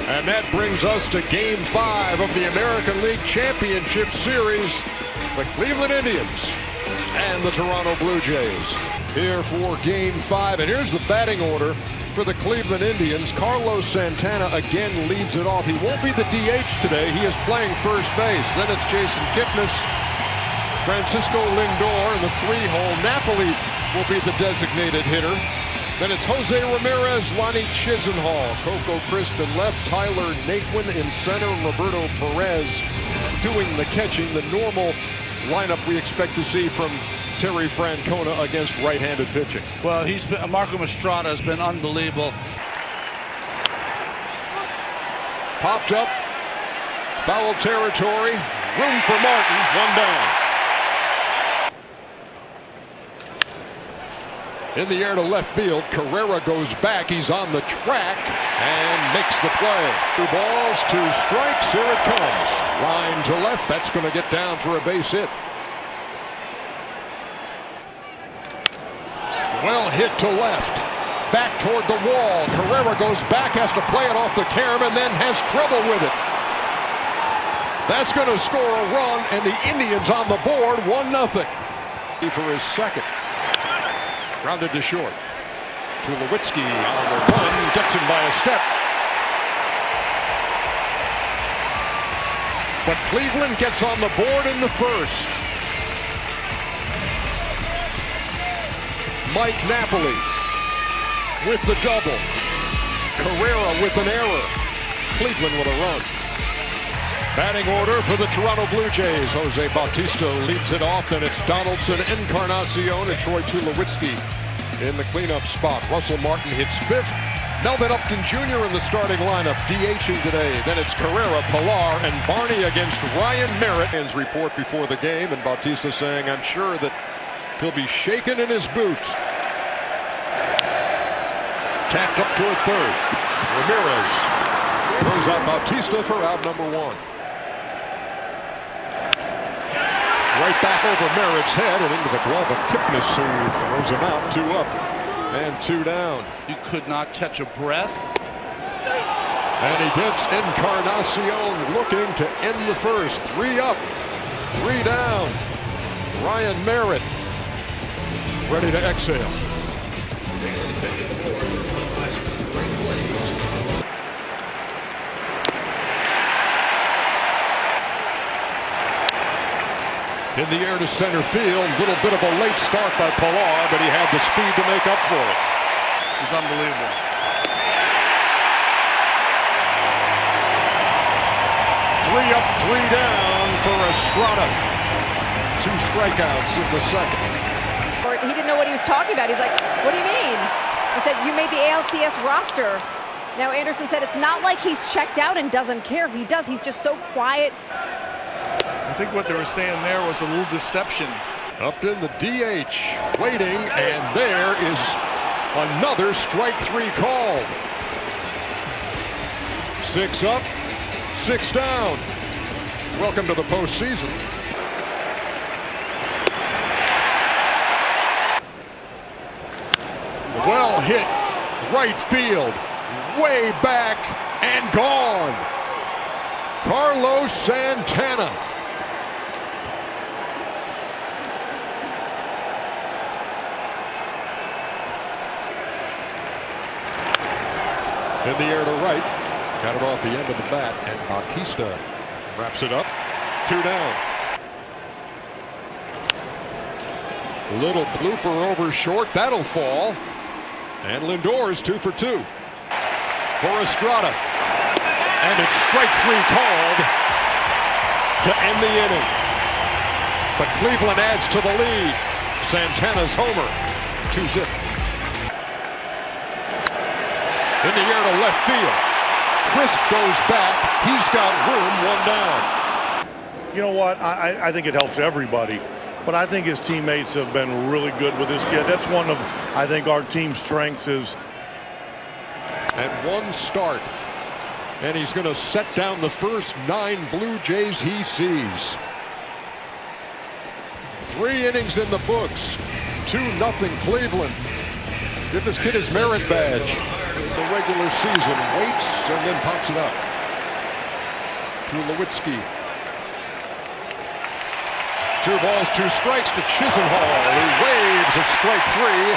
And that brings us to Game 5 of the American League Championship Series. The Cleveland Indians and the Toronto Blue Jays here for Game 5. And here's the batting order for the Cleveland Indians. Carlos Santana again leads it off. He won't be the DH today. He is playing first base. Then it's Jason Kipnis, Francisco Lindor in the 3-hole. Napoli will be the designated hitter. Then it's Jose Ramirez, Lonnie Chisenhall, Coco Crisp in left, Tyler Naquin in center, and Roberto Perez doing the catching. The normal lineup we expect to see from Terry Francona against right-handed pitching. Well, Marco Estrada has been unbelievable. Popped up, foul territory, room for Martin, one down. In the air to left field, Carrera goes back, he's on the track and makes the play. 2 balls, 2 strikes, here it comes. Line to left, that's going to get down for a base hit. Well hit to left, back toward the wall. Carrera goes back, has to play it off the carom and then has trouble with it. That's going to score a run and the Indians on the board, 1-0. For his second. Grounded to short. Tulowitzki on the run, gets him by a step. But Cleveland gets on the board in the first. Mike Napoli with the double. Carrera with an error. Cleveland with a run. Batting order for the Toronto Blue Jays. Jose Bautista leads it off. Then it's Donaldson, Encarnacion, and Troy Tulowitzki in the cleanup spot. Russell Martin hits 5th. Melvin Upton Jr. in the starting lineup, DHing today. Then it's Carrera, Pilar, and Barney against Ryan Merritt. His report before the game, and Bautista saying, I'm sure that he'll be shaken in his boots. Tapped up toward third. Ramirez throws out Bautista for out number 1. Right back over Merritt's head and into the glove of Kipnis, who throws him out. 2 up and 2 down. You could not catch a breath. And he gets Encarnacion looking to end the first. 3 up, 3 down. Ryan Merritt ready to exhale. In the air to center field. Little bit of a late start by Pilar, but he had the speed to make up for it. He's unbelievable. 3 up, 3 down for Estrada. 2 strikeouts in the second. He didn't know what he was talking about. He's like, what do you mean? He said, you made the ALCS roster. Now Anderson said it's not like he's checked out and doesn't care. He does. He's just so quiet. I think what they were saying there was a little deception. Up in the DH, waiting, and there is another strike 3 called. 6 up, 6 down. Welcome to the postseason. Well hit, right field, way back and gone. Carlos Santana. In the air to right, got it off the end of the bat, and Bautista wraps it up. 2 down. Little blooper over short, that'll fall. And Lindor is 2 for 2 for Estrada. And it's strike 3 called to end the inning. But Cleveland adds to the lead. Santana's homer, 2-zip. In the air to left field. Crisp goes back. He's got room, 1 down. You know what? I think it helps everybody. But I think his teammates have been really good with this kid. That's one of, I think, our team's strengths is. At 1 start. And he's going to set down the first 9 Blue Jays he sees. 3 innings in the books. 2-0 Cleveland. Give this kid his merit badge. the regular season. Waits and then pops it up to Lewitsky. 2 balls, 2 strikes to Chisenhall, who waves at strike 3.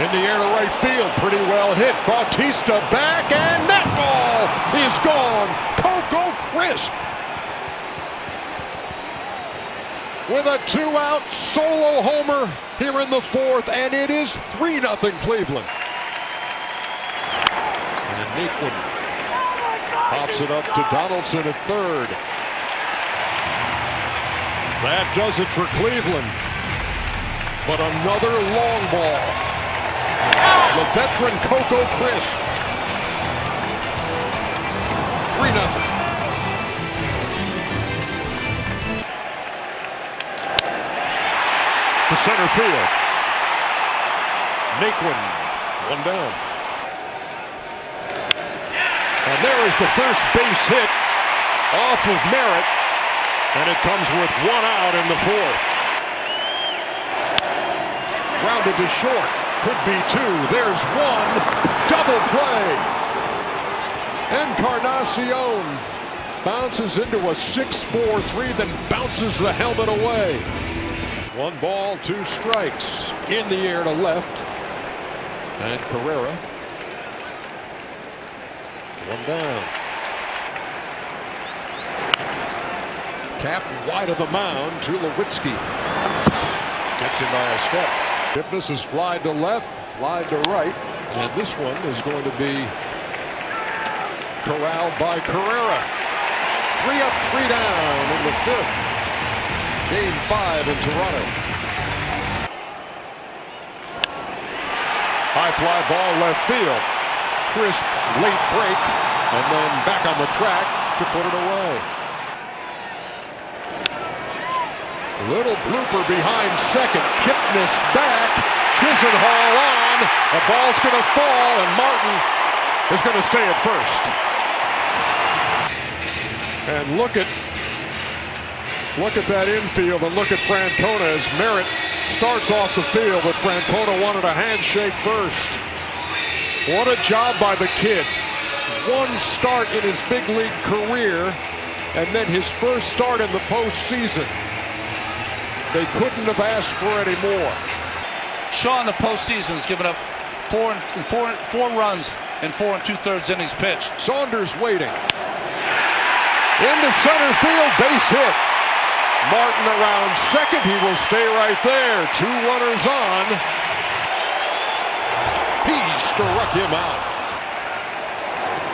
In the air to right field, pretty well hit. Bautista back, and that ball is gone. Coco Crisp with a 2-out solo homer here in the 4th, and it is 3-0 Cleveland. And Naquin pops it up to Donaldson at 3rd. That does it for Cleveland. But another long ball. The veteran Coco Crisp. 3-0. To center field. Naquin, 1 down. And there is the first base hit off of Merritt. And it comes with 1 out in the 4th. Grounded to short. Could be 2. There's 1. Double play. Encarnacion bounces into a 6-4-3, then bounces the helmet away. 1 ball, 2 strikes. In the air to left. And Carrera. 1 down. Tapped wide of the mound to Lewitsky. Gets him by a step. Kipnis is fly to left, fly to right. And this one is going to be corralled by Carrera. 3 up, 3 down in the 5th. Game 5 in Toronto. High fly ball left field. Crisp late break. And then back on the track to put it away. Little blooper behind second. Kipnis back. Chisenhall on. The ball's going to fall, and Martin is going to stay at first. And look at that infield, and look at Francona as Merritt starts off the field, but Francona wanted a handshake first. What a job by the kid. 1 start in his big league career, and then his first start in the postseason. They couldn't have asked for any more. Shaw in the postseason has given up 4 runs in 4 2/3 innings pitched. Saunders waiting. Into center field, base hit. Martin around second. He will stay right there. 2 runners on. He struck him out.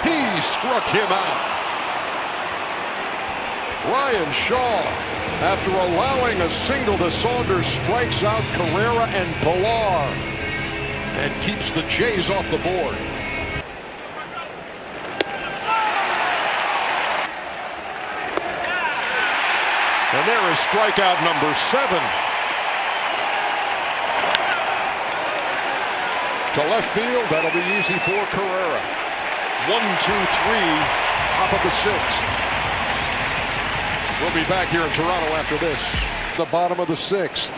He struck him out. Ryan Shaw, after allowing a single to Saunders, strikes out Carrera and Pilar and keeps the Jays off the board. And there is strikeout number 7. To left field, that'll be easy for Carrera. 1-2-3, top of the 6th. We'll be back here in Toronto after this. The bottom of the 6th.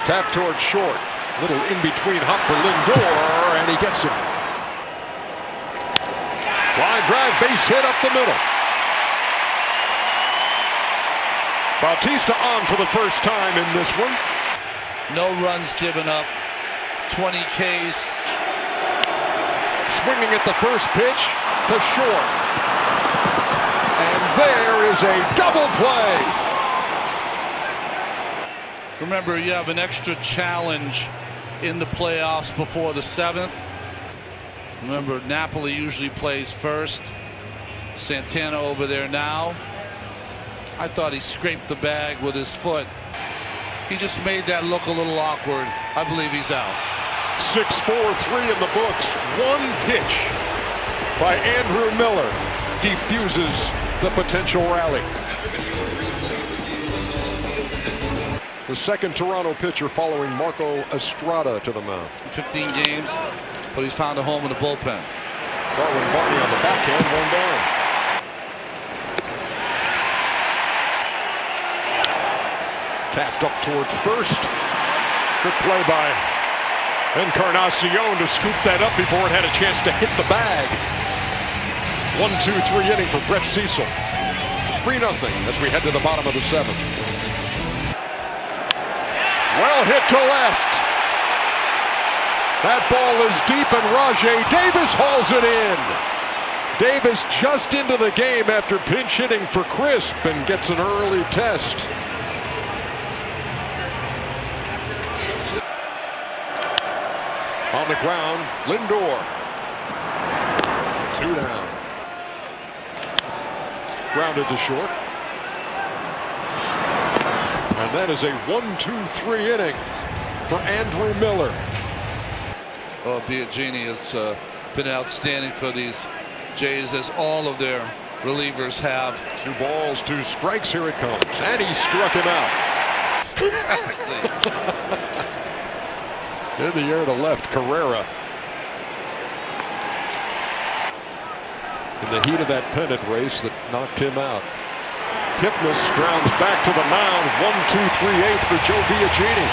Tap towards short. Little in-between hop for Lindor, and he gets him. Line drive, base hit up the middle. Bautista on for the first time in this one. No runs given up. 20 Ks. Swinging at the first pitch to short. And there is a double play. Remember, you have an extra challenge in the playoffs before the 7th. Remember, Napoli usually plays first. Santana over there now. I thought he scraped the bag with his foot. He just made that look a little awkward. I believe he's out. 6-4-3 in the books. 1 pitch by Andrew Miller defuses the potential rally. The second Toronto pitcher following Marco Estrada to the mound. 15 games, but he's found a home in the bullpen. Darwin Barney on the backhand, 1 down. Tapped up towards first. Good play by Encarnacion to scoop that up before it had a chance to hit the bag. 1-2-3 inning for Brett Cecil. 3-0 as we head to the bottom of the 7th. Well hit to left. That ball is deep and Rajai Davis hauls it in. Davis just into the game after pinch hitting for Crisp and gets an early test. On the ground, Lindor. 2 down. Grounded to short. And that is a 1-2-3 inning for Andrew Miller. Oh, Biagini has been outstanding for these Jays, as all of their relievers have. 2 balls, 2 strikes. Here it comes. And he struck him out. In the air to left, Carrera. In the heat of that pennant race that knocked him out. Kipnis grounds back to the mound. 1-2-3-8 for Joe Biagini.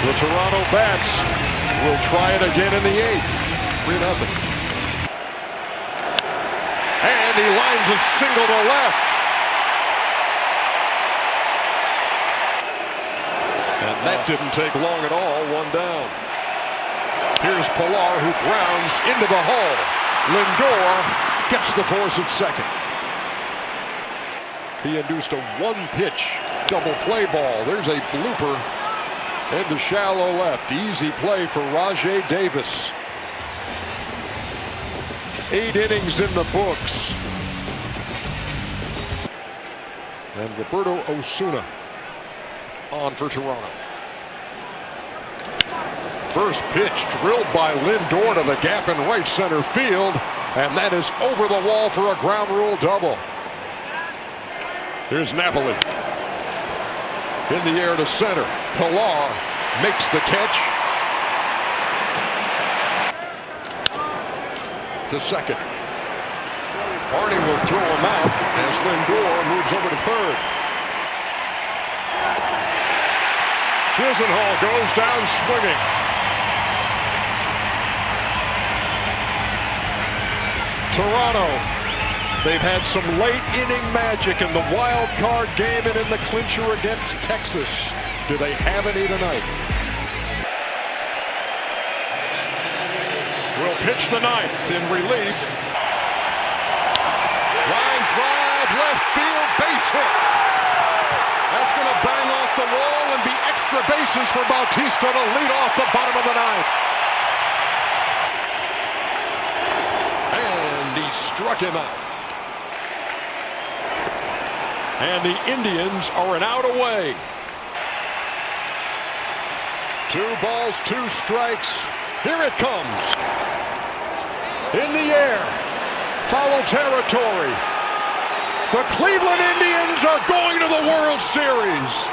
The Toronto Bats will try it again in the 8th. 3-0. And he lines a single to left. And that didn't take long at all. 1 down. Here's Pilar, who grounds into the hole. Lindor gets the force at second. He induced a 1-pitch double play ball. There's a blooper into shallow left. Easy play for Rajai Davis. 8 innings in the books. And Roberto Osuna on for Toronto. First pitch drilled by Lindor to the gap in right center field, and that is over the wall for a ground rule double. Here's Napoli. In the air to center. Pilar makes the catch. To second. Harding will throw him out as Lindor moves over to third. Chisenhall goes down swinging. Toronto, they've had some late inning magic in the wild card game and in the clincher against Texas. Do they have any tonight? Will pitch the 9th in relief. Line drive, left field, base hit. That's going to bang off the wall and be extra bases for Bautista to lead off the bottom of the 9th. And he struck him out. And the Indians are an out away. 2 balls, 2 strikes. Here it comes. In the air. Foul territory. The Cleveland Indians are going to the World Series.